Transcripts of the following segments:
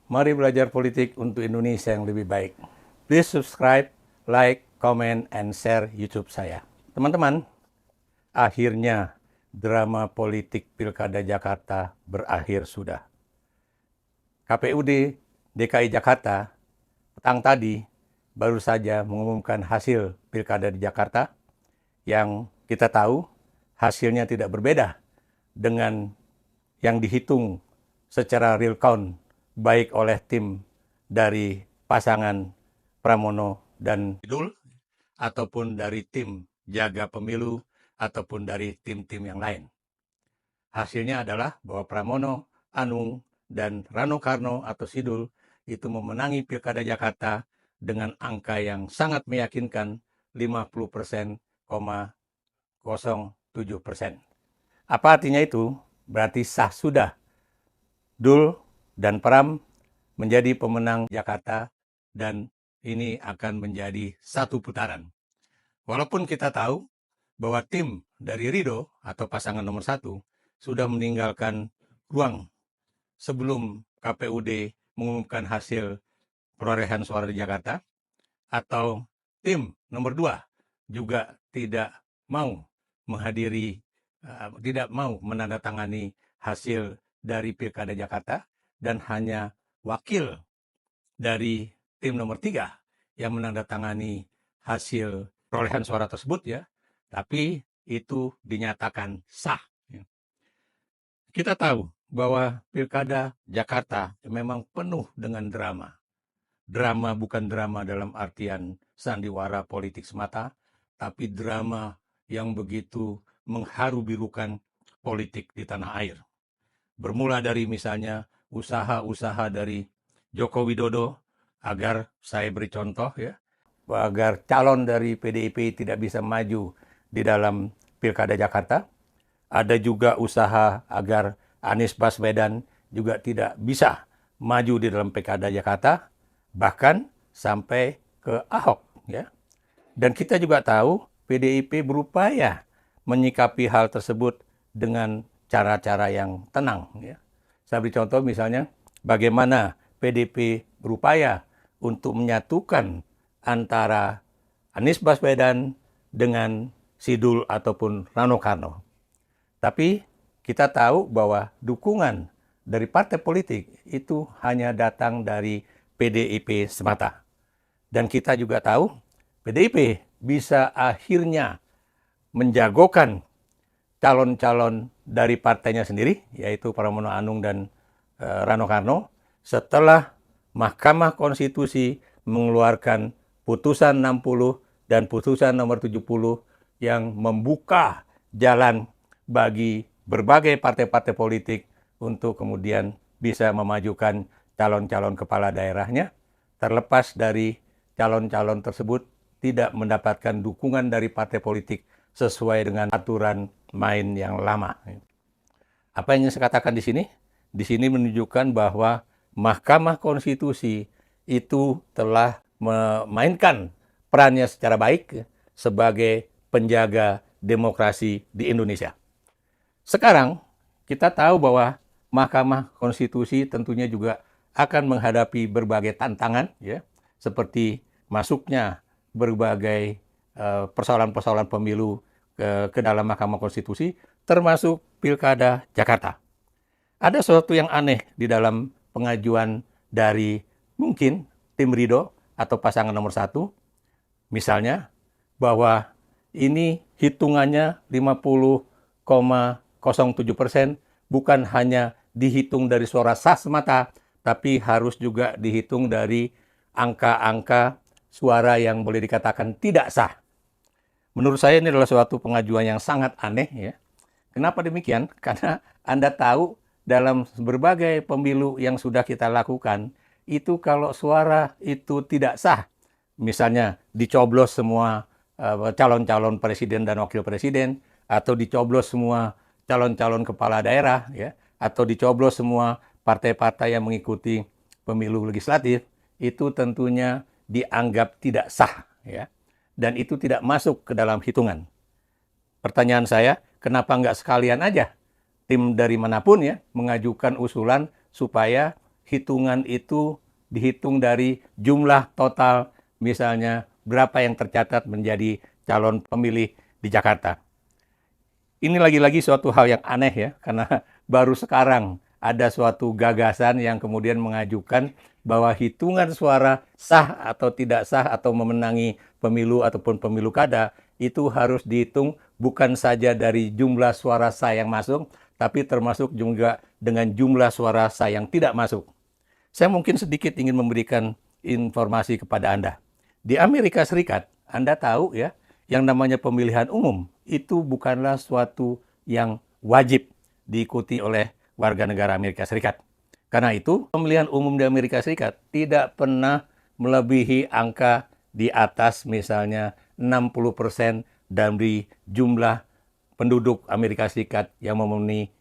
Mari belajar politik untuk Indonesia yang lebih baik. Please subscribe, like, comment, and share YouTube saya. Teman-teman, akhirnya drama politik Pilkada Jakarta berakhir sudah. KPUD DKI Jakarta petang tadi baru saja mengumumkan hasil Pilkada di Jakarta yang kita tahu hasilnya tidak berbeda dengan yang dihitung secara real count baik oleh tim dari pasangan Pramono dan Idul ataupun dari tim jaga pemilu ataupun dari tim-tim yang lain. Hasilnya adalah bahwa Pramono, Anung, dan Rano Karno atau Sidul itu memenangi Pilkada Jakarta dengan angka yang sangat meyakinkan 50,07%. Apa artinya itu? Berarti sah sudah Dul dan Pram menjadi pemenang Jakarta dan ini akan menjadi satu putaran. Walaupun kita tahu bahwa tim dari Ridho atau pasangan nomor 1 sudah meninggalkan ruang sebelum KPUD mengumumkan hasil perolehan suara di Jakarta, atau tim nomor 2 juga tidak mau menghadiri, tidak mau menandatangani hasil dari Pilkada Jakarta, dan hanya wakil dari tim nomor 3 yang menandatangani hasil perolehan suara tersebut ya, tapi itu dinyatakan sah. Kita tahu bahwa Pilkada Jakarta memang penuh dengan drama. Drama bukan drama dalam artian sandiwara politik semata, tapi drama yang begitu mengharu-birukan politik di tanah air. Bermula dari misalnya usaha-usaha dari Joko Widodo agar, saya beri contoh ya, agar calon dari PDIP tidak bisa maju di dalam Pilkada Jakarta. Ada juga usaha agar Anies Baswedan juga tidak bisa maju di dalam Pilkada Jakarta, bahkan sampai ke Ahok ya. Dan kita juga tahu PDIP berupaya menyikapi hal tersebut dengan cara-cara yang tenang ya. Saya beri contoh misalnya bagaimana PDIP berupaya untuk menyatukan antara Anies Baswedan dengan Sidul ataupun Rano Karno. Tapi kita tahu bahwa dukungan dari partai politik itu hanya datang dari PDIP semata. Dan kita juga tahu PDIP bisa akhirnya menjagokan calon-calon dari partainya sendiri, yaitu Pramono Anung dan Rano Karno, setelah Mahkamah Konstitusi mengeluarkan putusan 60 dan putusan nomor 70 yang membuka jalan bagi berbagai partai-partai politik untuk kemudian bisa memajukan calon-calon kepala daerahnya, terlepas dari calon-calon tersebut tidak mendapatkan dukungan dari partai politik sesuai dengan aturan main yang lama. Apa yang saya katakan di sini? Di sini menunjukkan bahwa Mahkamah Konstitusi itu telah memainkan perannya secara baik sebagai penjaga demokrasi di Indonesia. Sekarang kita tahu bahwa Mahkamah Konstitusi tentunya juga akan menghadapi berbagai tantangan ya, seperti masuknya berbagai persoalan-persoalan pemilu ke dalam Mahkamah Konstitusi, termasuk Pilkada Jakarta. Ada sesuatu yang aneh di dalam pengajuan dari mungkin tim Ridho atau pasangan nomor 1, misalnya bahwa ini hitungannya 50,07%, bukan hanya dihitung dari suara sah semata, tapi harus juga dihitung dari angka-angka suara yang boleh dikatakan tidak sah. Menurut saya ini adalah suatu pengajuan yang sangat aneh ya. Kenapa demikian? Karena Anda tahu dalam berbagai pemilu yang sudah kita lakukan, itu kalau suara itu tidak sah, misalnya dicoblos semua calon-calon presiden dan wakil presiden, atau dicoblos semua calon-calon kepala daerah, ya, atau dicoblos semua partai-partai yang mengikuti pemilu legislatif, itu tentunya dianggap tidak sah, ya, dan itu tidak masuk ke dalam hitungan. Pertanyaan saya, kenapa nggak sekalian aja tim dari manapun ya mengajukan usulan supaya hitungan itu dihitung dari jumlah total, misalnya berapa yang tercatat menjadi calon pemilih di Jakarta. Ini lagi-lagi suatu hal yang aneh ya, karena baru sekarang ada suatu gagasan yang kemudian mengajukan bahwa hitungan suara sah atau tidak sah atau memenangi pemilu ataupun pemilu kada itu harus dihitung bukan saja dari jumlah suara sah yang masuk, tapi termasuk juga dengan jumlah suara sah yang tidak masuk. Saya mungkin sedikit ingin memberikan informasi kepada Anda. Di Amerika Serikat, Anda tahu ya, yang namanya pemilihan umum itu bukanlah suatu yang wajib diikuti oleh warga negara Amerika Serikat. Karena itu, pemilihan umum di Amerika Serikat tidak pernah melebihi angka di atas misalnya 60% dari jumlah penduduk Amerika Serikat yang memenuhi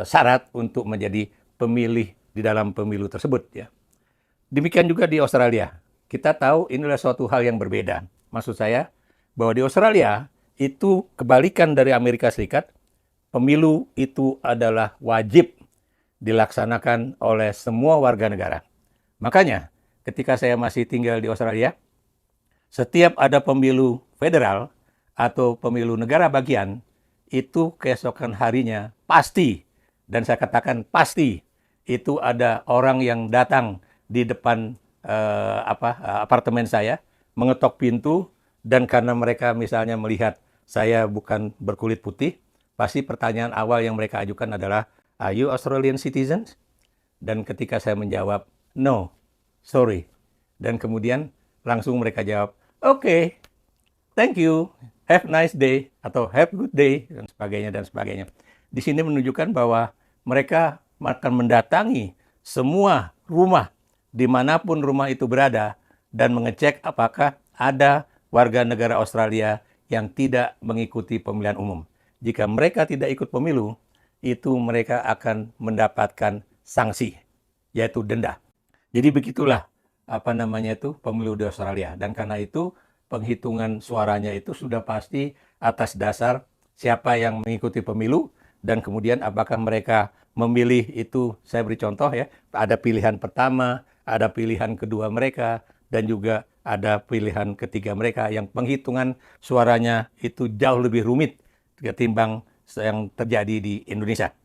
syarat untuk menjadi pemilih di dalam pemilu tersebut ya. Demikian juga di Australia. Kita tahu inilah suatu hal yang berbeda. Maksud saya bahwa di Australia itu kebalikan dari Amerika Serikat, pemilu itu adalah wajib dilaksanakan oleh semua warga negara. Makanya ketika saya masih tinggal di Australia, setiap ada pemilu federal atau pemilu negara bagian, itu keesokan harinya pasti, dan saya katakan pasti, itu ada orang yang datang di depan apartemen saya, mengetok pintu, dan karena mereka misalnya melihat saya bukan berkulit putih, pasti pertanyaan awal yang mereka ajukan adalah, "Are you Australian citizens?" Dan ketika saya menjawab, "No, sorry." Dan kemudian langsung mereka jawab, "Okay, thank you, have nice day," atau "have good day," dan sebagainya, dan sebagainya. Di sini menunjukkan bahwa mereka akan mendatangi semua rumah, dimanapun rumah itu berada, dan mengecek apakah ada warga negara Australia yang tidak mengikuti pemilihan umum. Jika mereka tidak ikut pemilu, itu mereka akan mendapatkan sanksi, yaitu denda. Jadi begitulah pemilu di Australia. Dan karena itu penghitungan suaranya itu sudah pasti atas dasar siapa yang mengikuti pemilu, dan kemudian apakah mereka memilih itu. Saya beri contoh ya, ada pilihan pertama, ada pilihan kedua mereka, dan juga ada pilihan ketiga mereka yang penghitungan suaranya itu jauh lebih rumit ketimbang yang terjadi di Indonesia.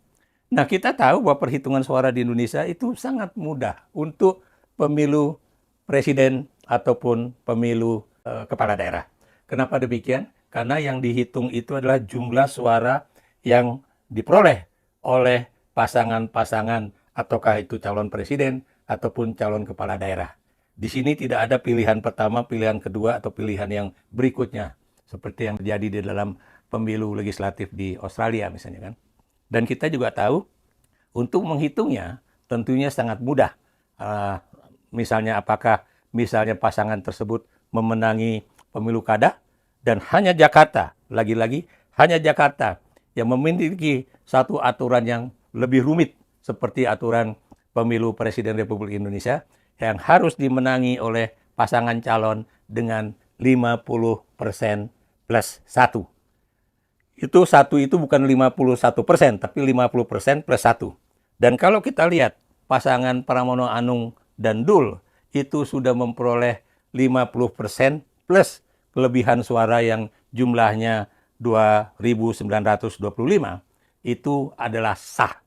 Nah, kita tahu bahwa perhitungan suara di Indonesia itu sangat mudah untuk pemilu presiden ataupun pemilu kepala daerah. Kenapa demikian? Karena yang dihitung itu adalah jumlah suara yang diperoleh oleh pasangan-pasangan, ataukah itu calon presiden ataupun calon kepala daerah. Di sini tidak ada pilihan pertama, pilihan kedua, atau pilihan yang berikutnya, seperti yang terjadi di dalam pemilu legislatif di Australia misalnya kan. Dan kita juga tahu untuk menghitungnya tentunya sangat mudah. Misalnya apakah misalnya pasangan tersebut memenangi pemilu kada, dan hanya Jakarta, lagi-lagi hanya Jakarta yang memiliki satu aturan yang lebih rumit seperti aturan pemilu Presiden Republik Indonesia yang harus dimenangi oleh pasangan calon dengan 50% plus 1. Itu satu itu bukan 51%, tapi 50% plus 1. Dan kalau kita lihat pasangan Pramono Anung dan Dul itu sudah memperoleh 50% plus kelebihan suara yang jumlahnya 2.925, itu adalah sah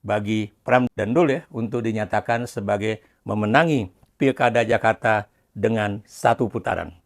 bagi Pram dan Dul ya untuk dinyatakan sebagai memenangi Pilkada Jakarta dengan satu putaran.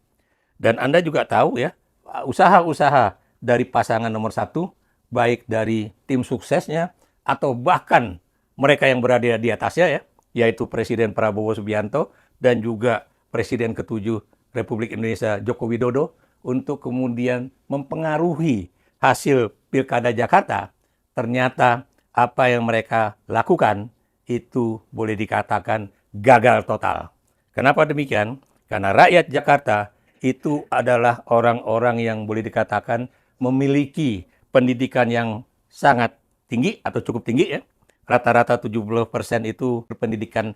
Dan Anda juga tahu ya, usaha-usaha dari pasangan nomor satu, baik dari tim suksesnya atau bahkan mereka yang berada di atasnya ya, yaitu Presiden Prabowo Subianto dan juga Presiden ke-7 Republik Indonesia Joko Widodo, untuk kemudian mempengaruhi hasil Pilkada Jakarta, ternyata apa yang mereka lakukan itu boleh dikatakan gagal total. Kenapa demikian? Karena rakyat Jakarta itu adalah orang-orang yang boleh dikatakan memiliki pendidikan yang sangat tinggi atau cukup tinggi ya. Rata-rata 70% itu berpendidikan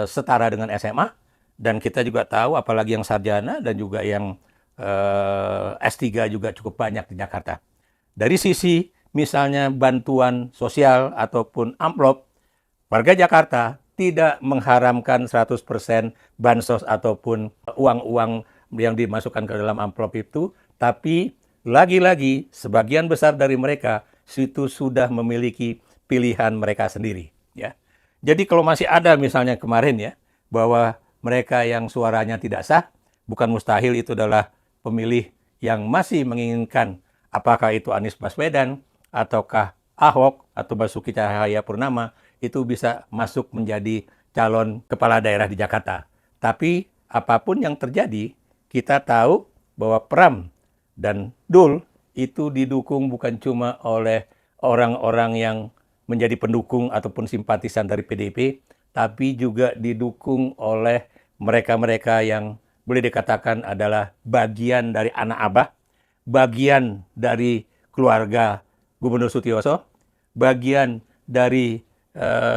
setara dengan SMA. Dan kita juga tahu apalagi yang sarjana dan juga yang S3 juga cukup banyak di Jakarta. Dari sisi misalnya bantuan sosial ataupun amplop, warga Jakarta tidak mengharamkan 100% bansos ataupun uang-uang yang dimasukkan ke dalam amplop itu, tapi lagi-lagi sebagian besar dari mereka itu sudah memiliki pilihan mereka sendiri, ya. Jadi kalau masih ada misalnya kemarin ya, bahwa mereka yang suaranya tidak sah, bukan mustahil itu adalah pemilih yang masih menginginkan apakah itu Anies Baswedan ataukah Ahok atau Basuki Cahayapurnama itu bisa masuk menjadi calon kepala daerah di Jakarta. Tapi apapun yang terjadi, kita tahu bahwa Pram dan Dul itu didukung bukan cuma oleh orang-orang yang menjadi pendukung ataupun simpatisan dari PDIP, tapi juga didukung oleh mereka-mereka yang boleh dikatakan adalah bagian dari anak abah, bagian dari keluarga Gubernur Sutiyoso, bagian dari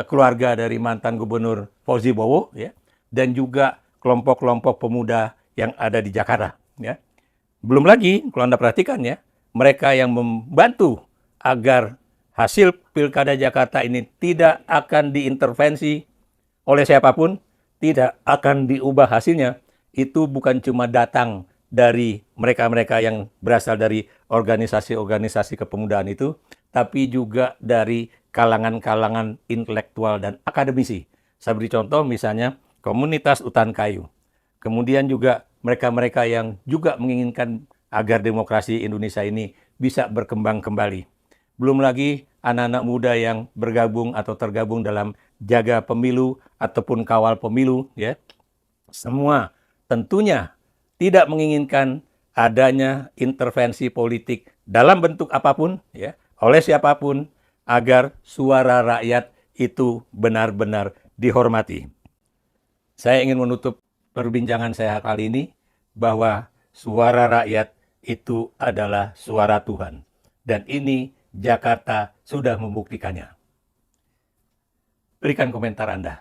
keluarga dari mantan Gubernur Fauzi Bowo, ya, dan juga kelompok-kelompok pemuda yang ada di Jakarta. Ya. Belum lagi, kalau Anda perhatikan ya, mereka yang membantu agar hasil Pilkada Jakarta ini tidak akan diintervensi oleh siapapun, tidak akan diubah hasilnya, itu bukan cuma datang dari mereka-mereka yang berasal dari organisasi-organisasi kepemudaan itu, tapi juga dari kalangan-kalangan intelektual dan akademisi. Saya beri contoh misalnya komunitas Utan Kayu. Kemudian juga mereka-mereka yang juga menginginkan agar demokrasi Indonesia ini bisa berkembang kembali. Belum lagi anak-anak muda yang bergabung atau tergabung dalam Jaga Pemilu ataupun Kawal Pemilu, ya. Semua tentunya tidak menginginkan adanya intervensi politik dalam bentuk apapun, ya, oleh siapapun, agar suara rakyat itu benar-benar dihormati. Saya ingin menutup perbincangan saya kali ini bahwa suara rakyat itu adalah suara Tuhan. Dan ini Jakarta sudah membuktikannya. Berikan komentar Anda.